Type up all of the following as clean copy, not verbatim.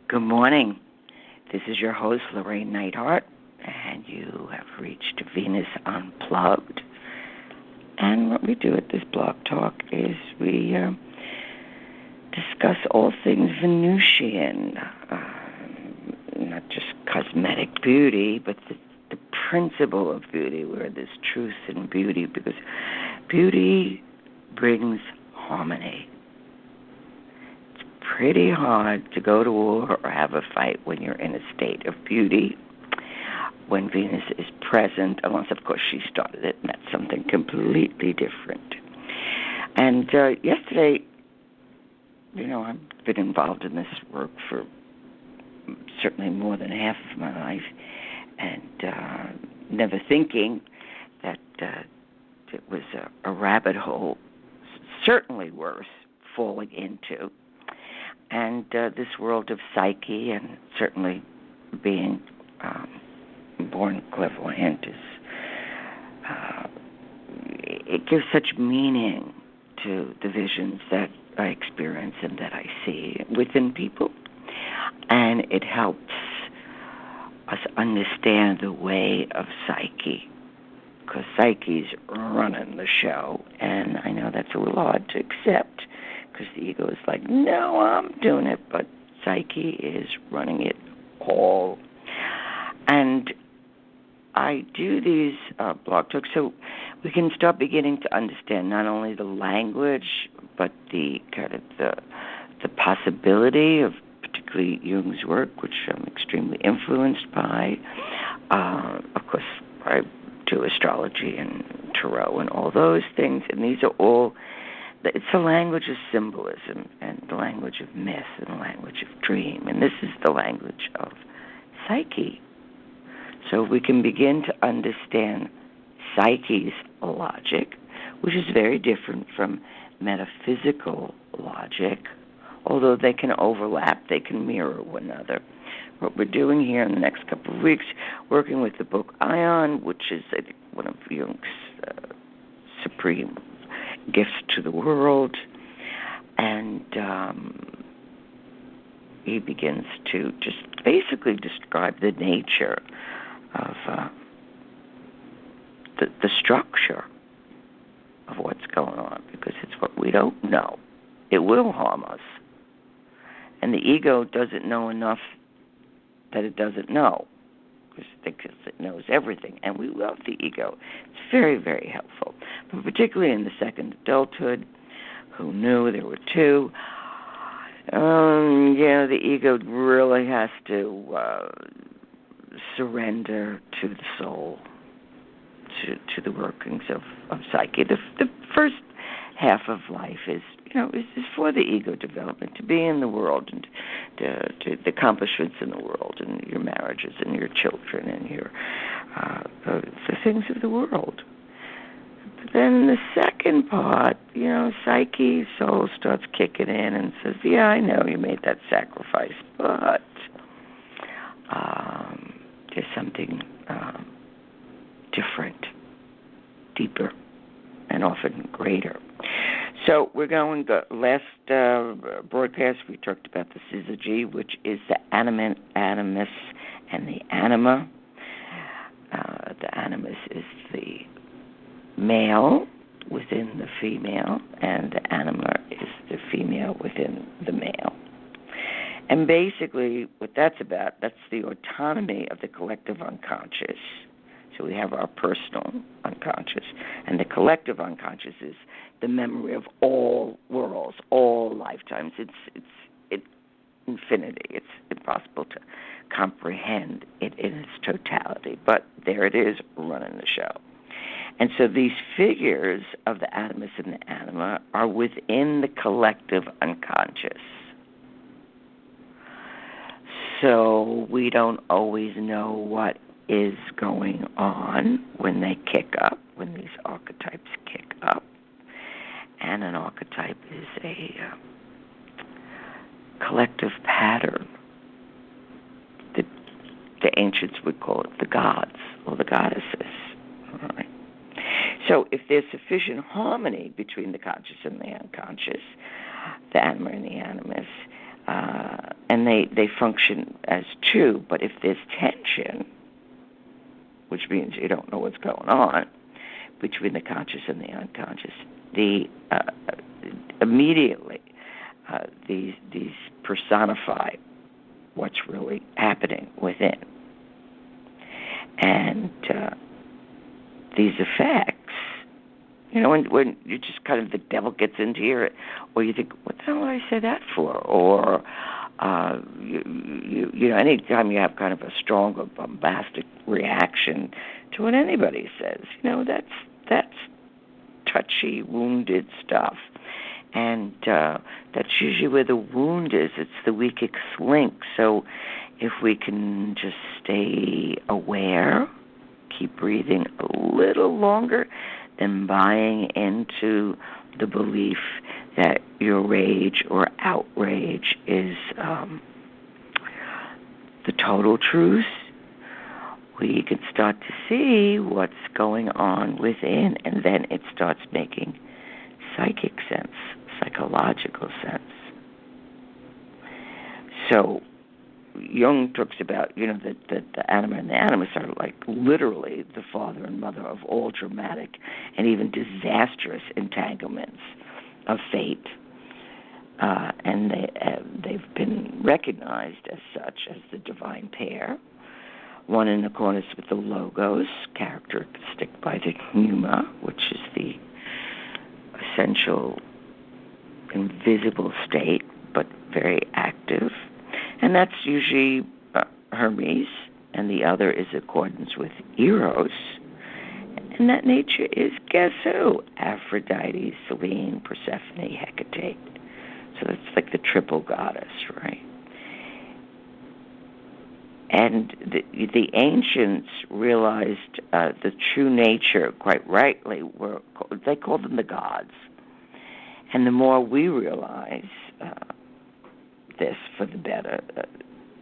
Good morning. This is your host, Llorraine Neithardt, and you have reached Venus Unplugged. And what we do at this blog talk is we discuss all things Venusian, not just cosmetic beauty, but the principle of beauty, where there's truth in beauty, because beauty brings harmony. Pretty hard to go to war or have a fight when you're in a state of beauty, when Venus is present, unless, of course, she started it, and that's something completely different. And yesterday, I've been involved in this work for certainly more than half of my life, and never thinking that it was a rabbit hole, certainly worth falling into. And this world of psyche, and certainly being born clairvoyant, it gives such meaning to the visions that I experience and that I see within people. And it helps us understand the way of psyche, because psyche's running the show. And I know that's a little hard to accept, because the ego is like, no, I'm doing it, but psyche is running it all. And I do these blog talks so we can start beginning to understand not only the language, but the kind of the possibility of particularly Jung's work, which I'm extremely influenced by. Of course, I do astrology and tarot and all those things, and these are all. It's the language of symbolism and the language of myth and the language of dream. And this is the language of psyche. So we can begin to understand psyche's logic, which is very different from metaphysical logic, although they can overlap, they can mirror one another. What we're doing here in the next couple of weeks, working with the book AION, which is, I think, one of Jung's supreme gifts to the world, and he begins to just basically describe the nature of the structure of what's going on, because it's what we don't know. It will harm us, and the ego doesn't know enough that it doesn't know, because it knows everything, and we love the ego. It's very, very helpful, but particularly in the second adulthood. Who knew there were two? The ego really has to surrender to the soul, to the workings of psyche. The first half of life is for the ego development, to be in the world and to the accomplishments in the world, and your marriages and your children and your the things of the world. But then the second part, psyche, soul starts kicking in and says, yeah, I know you made that sacrifice, but there's something different, deeper, and often greater. So we're going to, last broadcast, we talked about the syzygy, which is the animus and the anima. The animus is the male within the female, and the anima is the female within the male. And basically what that's about, that's the autonomy of the collective unconscious. So we have our personal unconscious, and the collective unconscious is the memory of all worlds, all lifetimes. It's infinity. It's impossible to comprehend it in its totality, but there it is, running the show. And so these figures of the animus and the anima are within the collective unconscious. So we don't always know what is going on when they kick up, when these archetypes kick up. And an archetype is a collective pattern. The ancients would call it the gods or the goddesses. All right. So if there's sufficient harmony between the conscious and the unconscious, the anima and the animus, and they function as two. But if there's tension, which means you don't know what's going on between the conscious and the unconscious, immediately these personify what's really happening within. And these effects, when you just kind of, the devil gets into your, or you think, what the hell did I say that for? Or, anytime you have kind of a strong or bombastic reaction to what anybody says, that's touchy, wounded stuff. And that's usually where the wound is. It's the weakest link. So if we can just stay aware, keep breathing a little longer, than buying into the belief that your rage or outrage is the total truth, we can start to see what's going on within, and then it starts making psychic sense, psychological sense. So Jung talks about, that the anima and the animus are like literally the father and mother of all dramatic and even disastrous entanglements of fate. And they've been recognized as such as the divine pair, one in accordance with the logos, characteristic by the pneuma, which is the essential invisible state, but very active. And that's usually Hermes, and the other is accordance with Eros. And that nature is, guess who? Aphrodite, Selene, Persephone, Hecate. So it's like the triple goddess, right? And the ancients realized the true nature, quite rightly, they called them the gods. And the more we realize this, for the better,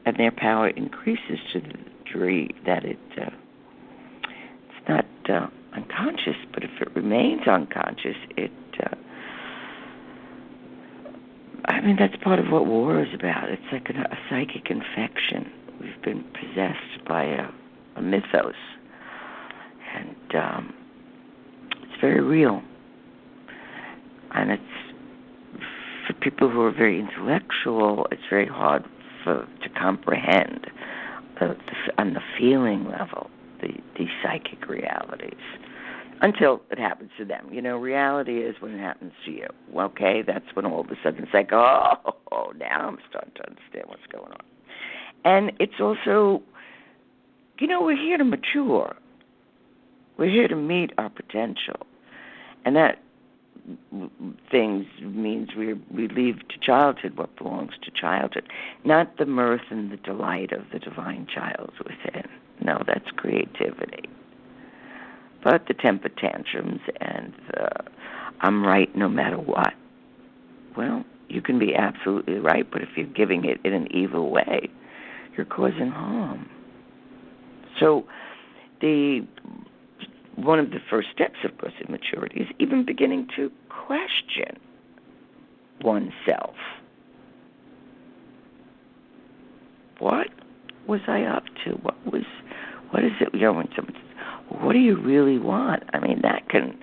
and their power increases to the degree that it's not unconscious, but if it remains unconscious, that's part of what war is about. It's like a psychic infection. We've been possessed by a mythos, and it's very real. And it's, for people who are very intellectual, it's very hard to comprehend on the feeling level these psychic realities until it happens to them. Reality is when it happens to you. Okay, that's when all of a sudden it's like, oh, now I'm starting to understand what's going on. And it's also, we're here to mature. We're here to meet our potential. And that things means we leave to childhood what belongs to childhood, not the mirth and the delight of the divine child within. No, that's creativity. But the temper tantrums and I'm right no matter what. Well, you can be absolutely right, but if you're giving it in an evil way, you're causing harm. So one of the first steps, of course, in maturity is even beginning to question oneself. What was I up to? What is it? When someone says, what do you really want? That can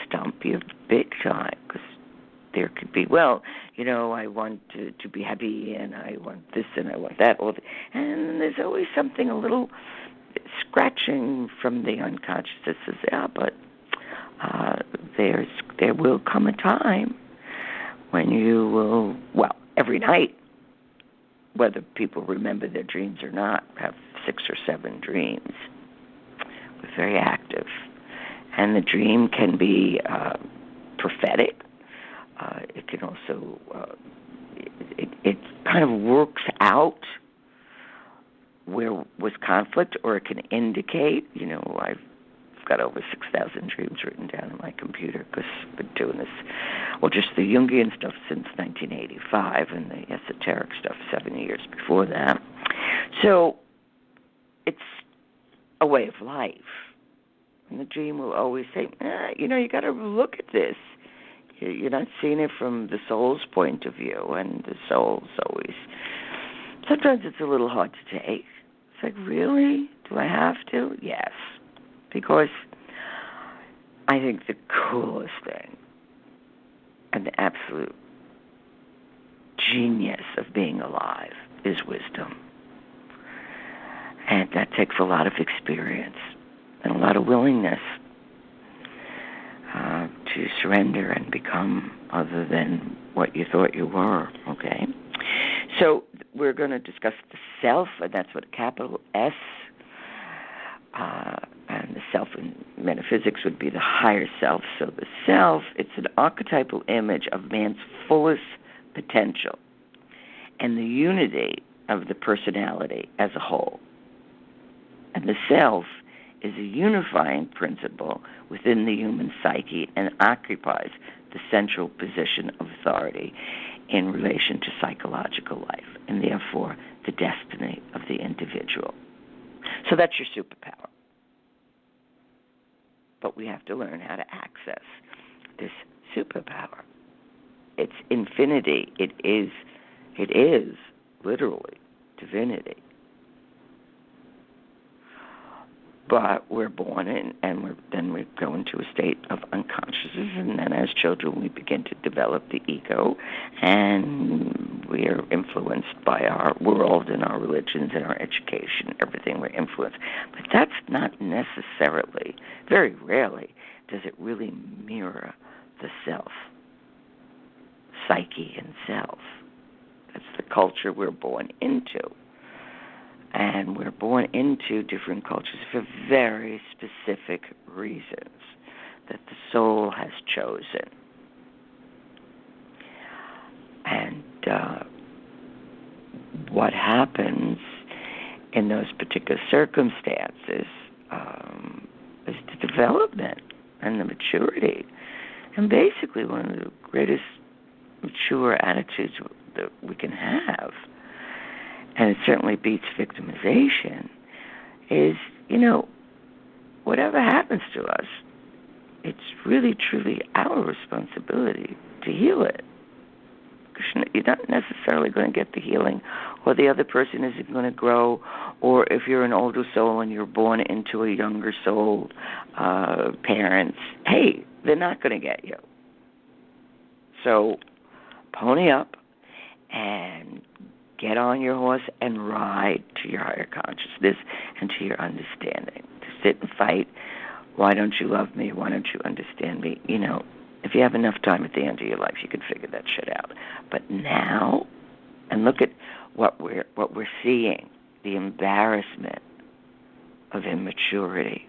stump you big time, because there could be, I want to be happy, and I want this, and I want that, and there's always something a little scratching from the unconscious that says, but there will come a time when you will, every night, whether people remember their dreams or not, have 6 or 7 dreams. We're very active. And the dream can be prophetic. It can also, it kind of works out where was conflict, or it can indicate, I've got over 6,000 dreams written down on my computer, because I've been doing this, just the Jungian stuff since 1985, and the esoteric stuff 7 years before that. So it's a way of life. And the dream will always say, you got to look at this. You're not seeing it from the soul's point of view, and the soul's always sometimes it's a little hard to take. It's like, really? Do I have to? Yes. Because I think the coolest thing and the absolute genius of being alive is wisdom. And that takes a lot of experience and a lot of willingness to surrender and become other than what you thought you were, okay? So we're going to discuss the self, and that's what a capital S, and the self in metaphysics would be the higher self. So the self, it's an archetypal image of man's fullest potential and the unity of the personality as a whole. And the self is a unifying principle within the human psyche and occupies the central position of authority in relation to psychological life and therefore the destiny of the individual. So that's your superpower. But we have to learn how to access this superpower. It's infinity. It is literally divinity. But we're born in, and then we go into a state of unconsciousness, and then as children we begin to develop the ego, and we are influenced by our world and our religions and our education, everything we're influenced. But that's not necessarily, very rarely, does it really mirror the self, psyche and self. That's the culture we're born into. And we're born into different cultures for very specific reasons that the soul has chosen. And what happens in those particular circumstances is the development and the maturity. And basically one of the greatest mature attitudes that we can have, and it certainly beats victimization, is, whatever happens to us, it's really, truly our responsibility to heal it. Because you're not necessarily going to get the healing, or the other person isn't going to grow, or if you're an older soul and you're born into a younger soul, parents, hey, they're not going to get you. So pony up and get on your horse and ride to your higher consciousness and to your understanding. To sit and fight, why don't you love me? Why don't you understand me? If you have enough time at the end of your life, you can figure that shit out. But now, and look at what we're seeing, the embarrassment of immaturity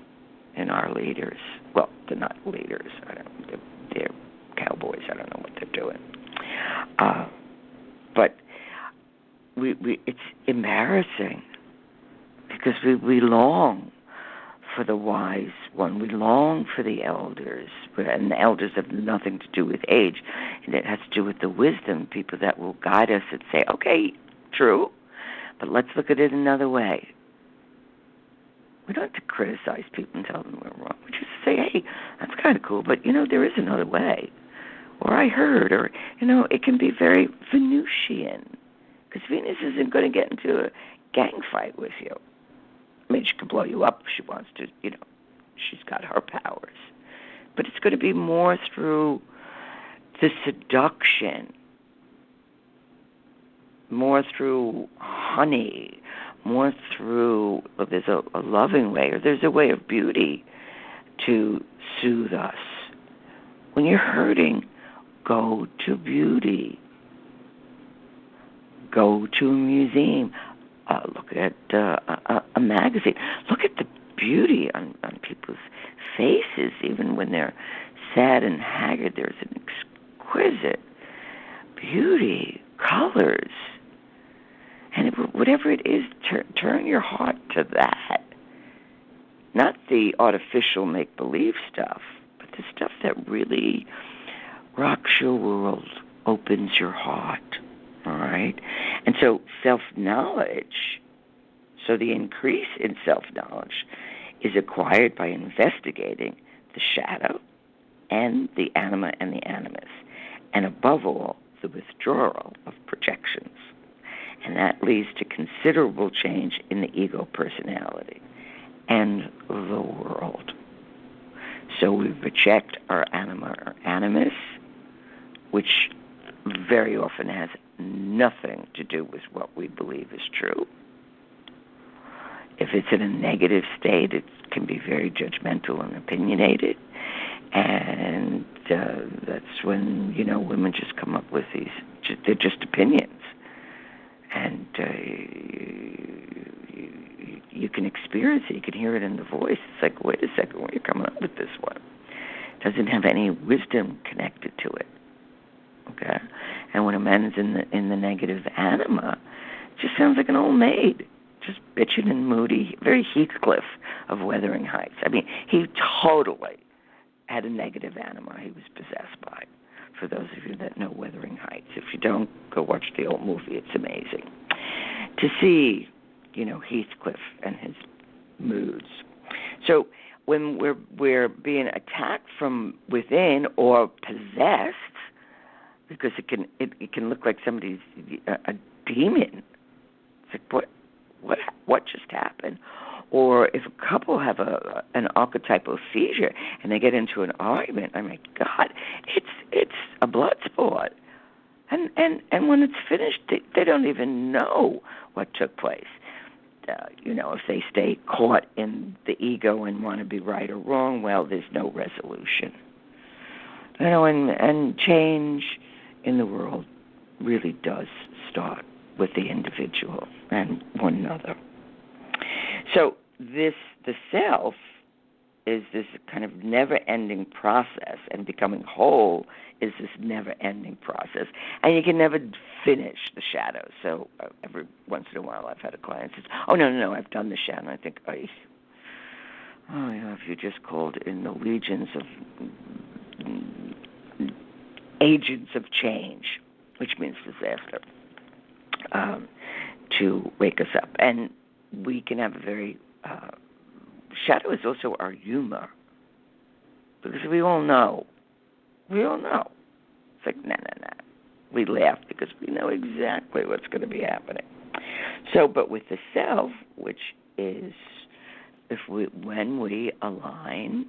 in our leaders. Well, they're not leaders. They're cowboys. I don't know what they're doing. But it's embarrassing because we long for the wise one. We long for the elders, and the elders have nothing to do with age, and it has to do with the wisdom, people that will guide us and say, okay, true, but let's look at it another way. We don't have to criticize people and tell them we're wrong. We just say, hey, that's kind of cool, but, there is another way. Or I heard, or, it can be very Venusian. Because Venus isn't going to get into a gang fight with you. I mean, she can blow you up if she wants to, she's got her powers. But it's going to be more through the seduction, more through honey, more through, there's a loving way, or there's a way of beauty to soothe us. When you're hurting, go to beauty. Go to a museum. Look at a magazine. Look at the beauty on people's faces, even when they're sad and haggard. There's an exquisite beauty, colors. And whatever it is, turn your heart to that. Not the artificial make-believe stuff, but the stuff that really rocks your world, opens your heart. All right? And so self-knowledge, so the increase in self-knowledge is acquired by investigating the shadow and the anima and the animus, and above all, the withdrawal of projections. And that leads to considerable change in the ego personality and the world. So we reject our anima or animus, which very often has nothing to do with what we believe is true. If it's in a negative state, it can be very judgmental and opinionated. And that's when, women just come up with these, they're just opinions. And you can experience it, you can hear it in the voice. It's like, wait a second, where are you coming up with this one? It doesn't have any wisdom connected to it. Okay? And when a man is in the negative anima, it just sounds like an old maid. Just bitching and moody, very Heathcliff of Wuthering Heights. I mean, he totally had a negative anima he was possessed by. For those of you that know Wuthering Heights, if you don't, go watch the old movie. It's amazing to see, Heathcliff and his moods. So when we're being attacked from within or possessed, because it can look like somebody's a demon. It's like, what just happened? Or if a couple have an archetypal seizure and they get into an argument, oh my God, it's a blood sport. And when it's finished, they don't even know what took place. If they stay caught in the ego and want to be right or wrong, well, there's no resolution. And change in the world really does start with the individual and one another. So the self is this kind of never-ending process, and becoming whole is this never-ending process. And you can never finish the shadow. So every once in a while I've had a client say, oh, no, I've done the shadow. And I think, if you just called in the legions of agents of change, which means disaster, to wake us up. And we can have a very... shadow is also our humor, because we all know. It's like, nah. We laugh because we know exactly what's going to be happening. So, but with the self, which is when we align,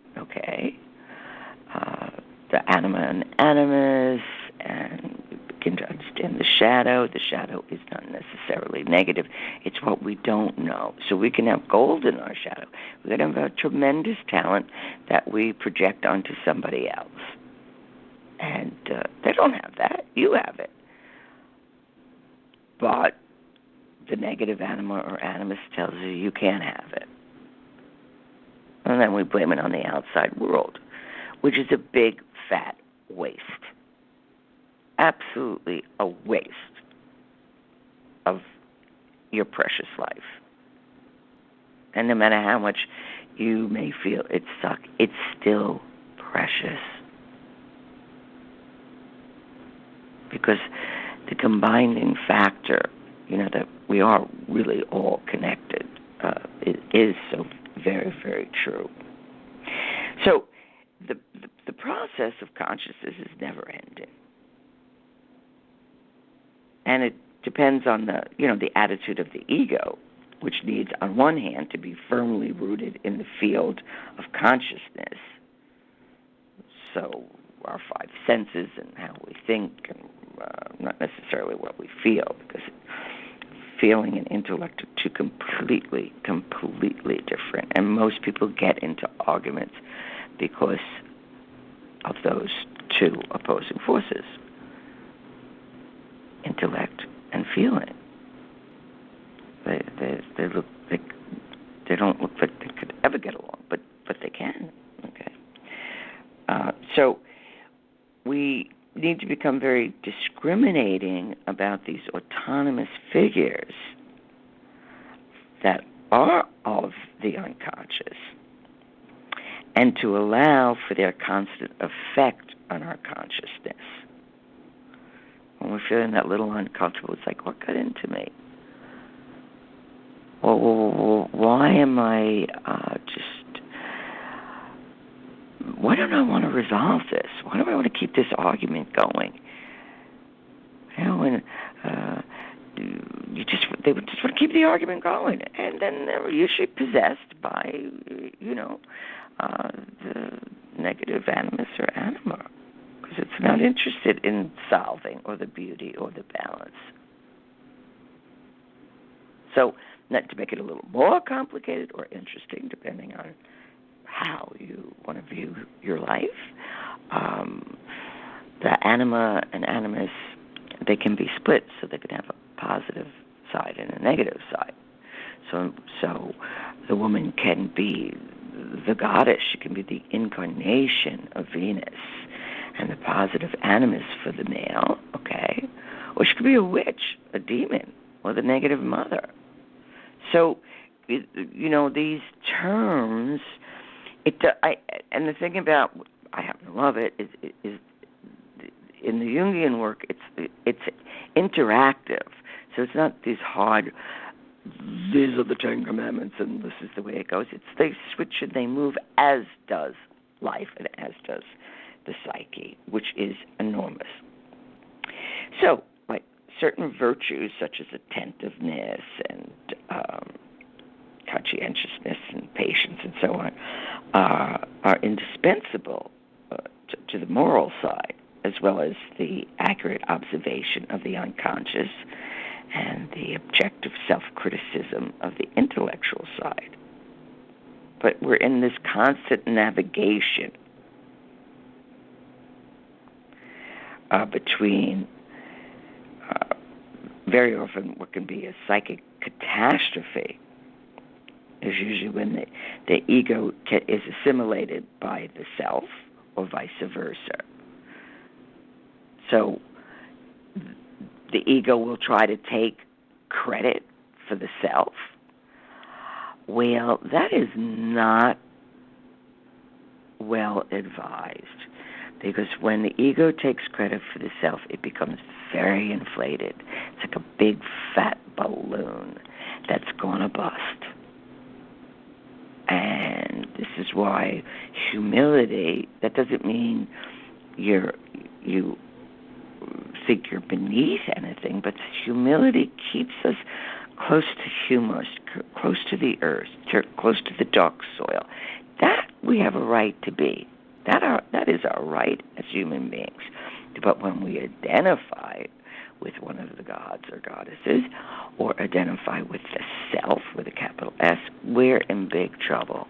the anima and animus, and we begin to understand the shadow. The shadow is not necessarily negative. It's what we don't know. So we can have gold in our shadow. We can have a tremendous talent that we project onto somebody else. And they don't have that. You have it. But the negative anima or animus tells you can't have it. And then we blame it on the outside world, which is a big, fat waste. Absolutely a waste of your precious life. And no matter how much you may feel it suck, it's still precious. Because the combining factor, that we are really all connected, is so very, very true. So the process of consciousness is never ending. And it depends on the attitude of the ego, which needs, on one hand, to be firmly rooted in the field of consciousness. So our five senses and how we think, and not necessarily what we feel, because feeling and intellect are two completely different. And most people get into arguments because of those two opposing forces, intellect and feeling. They look like they don't look like they could ever get along, but they can. So we need to become very discriminating about these autonomous figures that are of the unconscious, and to allow for their constant effect on our consciousness. When we're feeling that little uncomfortable, it's like, what got into me? Well, why am I why don't I want to resolve this? Why do I want to keep this argument going? And they would just want to keep the argument going, and then they were usually possessed by, the negative animus or anima, because it's not interested in solving or the beauty or the balance. So, not to make it a little more complicated or interesting, depending on how you want to view your life, the anima and animus, they can be split, so they can have a positive side and a negative side. So the woman can be the goddess, she can be the incarnation of Venus, and the positive animus for the male, okay? Or she could be a witch, a demon, or the negative mother. So, these terms, and the thing about, I happen to love it, is in the Jungian work, it's interactive. So it's not these hard, these are the 10 Commandments and this is the way it goes. It's they switch and they move, as does life and as does the psyche, which is enormous. So, like certain virtues such as attentiveness and conscientiousness and patience and so on are indispensable to the moral side, as well as the accurate observation of the unconscious and the objective self-criticism of the intellectual side. But we're in this constant navigation between very often what can be a psychic catastrophe is usually when the ego is assimilated by the self or vice versa. So the ego will try to take credit for the self. Well, that is not well advised, because when the ego takes credit for the self, it becomes very inflated. It's like a big fat balloon that's going to bust. And this is why humility, that doesn't mean you think you're beneath anything, but humility keeps us close to humus, close to the earth, close to the dark soil. That we have a right to be. That is our right as human beings. But when we identify with one of the gods or goddesses, or identify with the self with a capital S, we're in big trouble.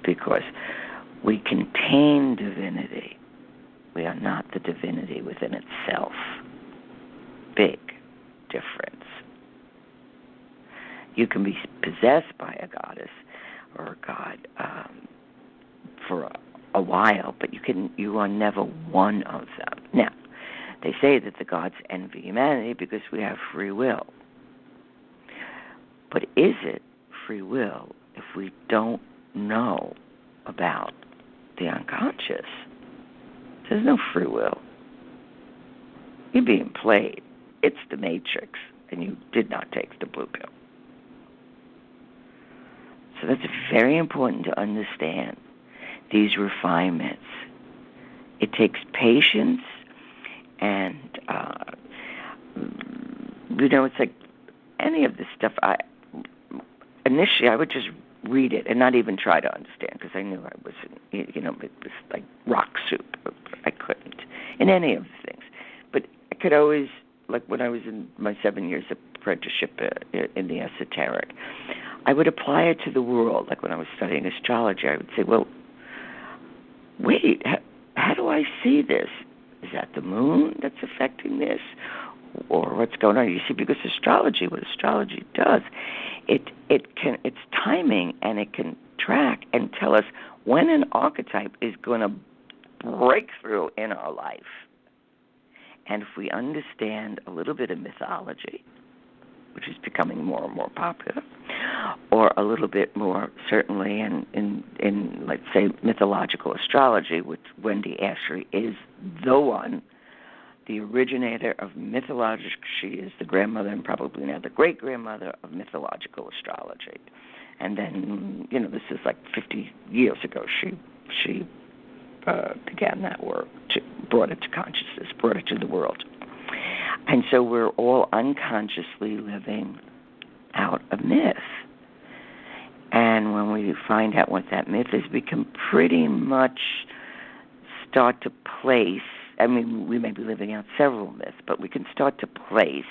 Because we contain divinity. We are not the divinity within itself. Big difference. You can be possessed by a goddess or a god for a while, but you are never one of them. Now, they say that the gods envy humanity because we have free will. But is it free will if we don't know about the unconscious? There's no free will. You're being played. It's the Matrix, and you did not take the blue pill. So that's very important to understand these refinements. It takes patience, and it's like any of this stuff. Initially I would just read it and not even try to understand, because I knew I was, it was like rock soup. I couldn't in any of the things, but I could always, like when I was in my 7 years apprenticeship in the esoteric, I would apply it to the world. Like when I was studying astrology, I would say, well, wait, how do I see this? Is that the moon that's affecting this? Or what's going on? You see, because what astrology does, it's timing, and it can track and tell us when an archetype is going to break through in our life. And if we understand a little bit of mythology, which is becoming more and more popular, or a little bit more certainly in let's say, mythological astrology, which Wendy Ashley is the one, the originator of mythological. She is the grandmother and probably now the great-grandmother of mythological astrology. And then, this is like 50 years ago, she began that work, brought it to consciousness, brought it to the world. And so we're all unconsciously living out a myth. And when we find out what that myth is, we can pretty much start to place, I mean, we may be living out several myths, but we can start to place.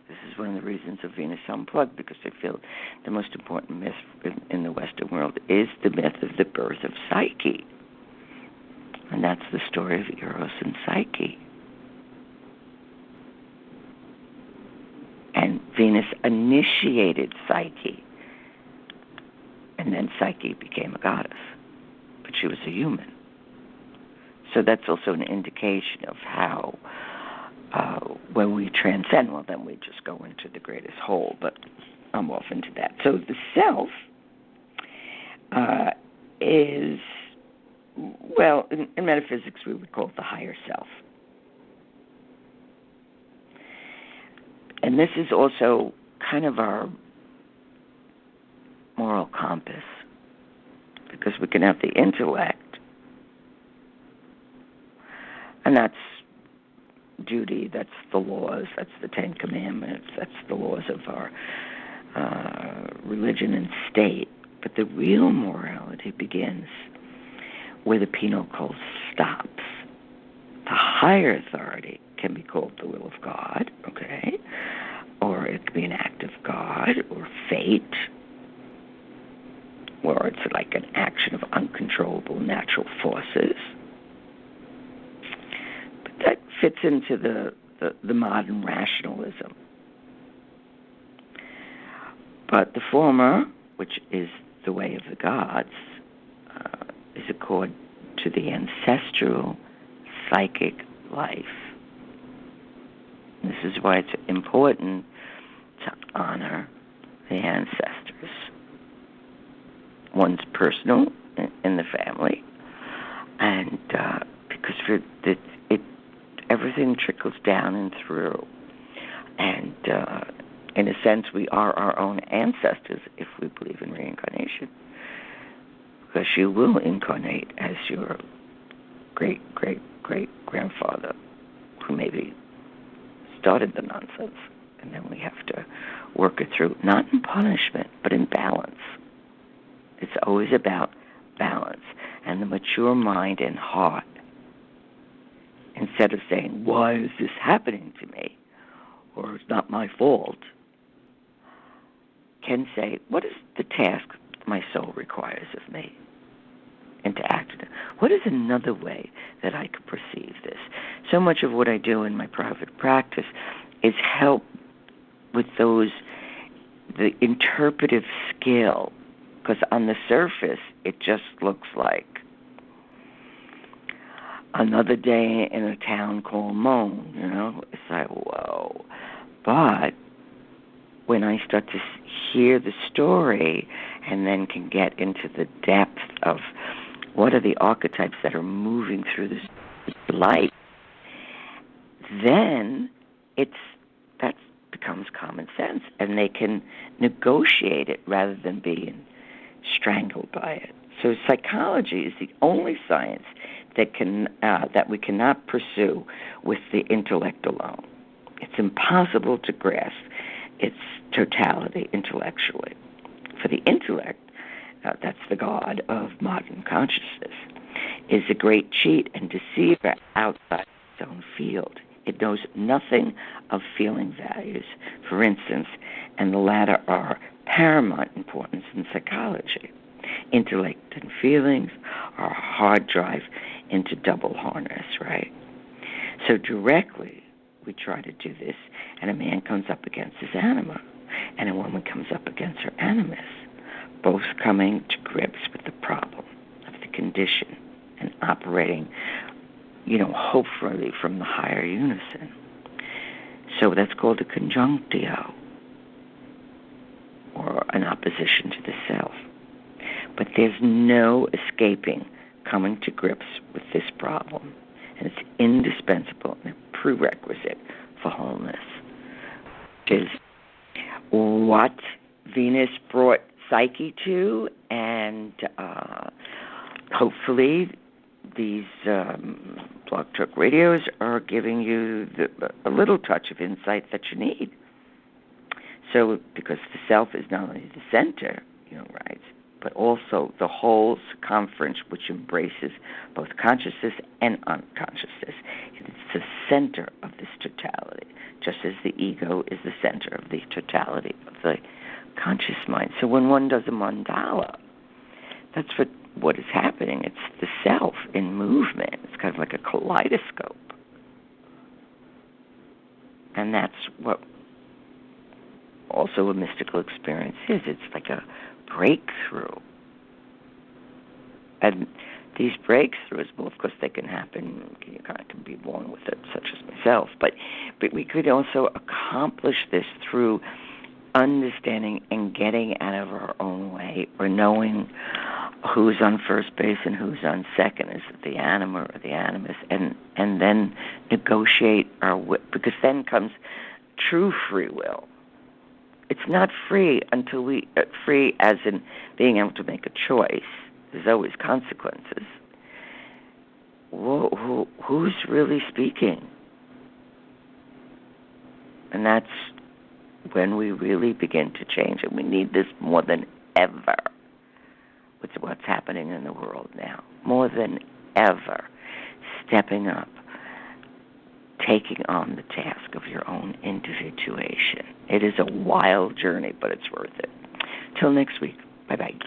This is one of the reasons of Venus Unplugged, because I feel the most important myth in the Western world is the myth of the birth of Psyche. And that's the story of Eros and Psyche. And Venus initiated Psyche. And then Psyche became a goddess. But she was a human. So that's also an indication of how, when we transcend, well, then we just go into the greatest whole. But I'm off into that. So the self is, well, in metaphysics, we would call it the higher self. And this is also kind of our moral compass, because we can have the intellect, and that's duty, that's the laws, that's the Ten Commandments, that's the laws of our religion and state. But the real morality begins where the penal code stops. The higher authority can be called the will of God, okay? Or it could be an act of God or fate, or it's like an action of uncontrollable natural forces. But that fits into the modern rationalism. But the former, which is the way of the gods, is according to the ancestral psychic life. This is why it's important to honor the ancestors. One's personal in the family, and because everything trickles down and through. And in a sense, we are our own ancestors if we believe in reincarnation, because you will incarnate as your great-great-great-grandfather, who maybe started the nonsense, and then we have to work it through, not in punishment, but in balance. It's always about balance. And the mature mind and heart, instead of saying, why is this happening to me? Or it's not my fault, can say, what is the task my soul requires of me? And to act on it. What is another way that I could perceive this? So much of what I do in my private practice is help with the interpretive skill, because on the surface, it just looks like another day in a town called Moan, It's like, whoa. But when I start to hear the story and then can get into the depth of what are the archetypes that are moving through this life, then that becomes common sense, and they can negotiate it rather than being strangled by it. So psychology is the only science that we cannot pursue with the intellect alone. It's impossible to grasp its totality intellectually. For the intellect, that's the God of modern consciousness, is a great cheat and deceiver outside its own field. It knows nothing of feeling values, for instance, and the latter are paramount importance in psychology. Intellect and feelings are a hard drive into double harness, right? So directly, we try to do this, and a man comes up against his anima, and a woman comes up against her animus, both coming to grips with the problem of the condition and operating, hopefully from the higher unison. So that's called a conjunctio, or an opposition to the self. But there's no escaping coming to grips with this problem, and it's indispensable and a prerequisite for wholeness, which is what Venus brought Psyche to, and hopefully these Blog Talk radios are giving you a little touch of insight that you need. So, because the self is not only the center, right, but also the whole circumference, which embraces both consciousness and unconsciousness. It's the center of this totality, just as the ego is the center of the totality of the conscious mind. So when one does a mandala, that's what is happening. It's the self in movement. It's kind of like a kaleidoscope. And that's what also a mystical experience is. It's like a breakthrough. And these breakthroughs, well, of course, they can happen. You kind of can be born with it, such as myself. But we could also accomplish this through understanding and getting out of our own way, or knowing who's on first base and who's on second. Is it the anima or the animus? And then negotiate our will, because then comes true free will. It's not free until free as in being able to make a choice. There's always consequences. Who's really speaking? And that's when we really begin to change, and we need this more than ever with what's happening in the world now. More than ever, stepping up, taking on the task of your own individuation. It is a wild journey, but it's worth it. Till next week. Bye-bye.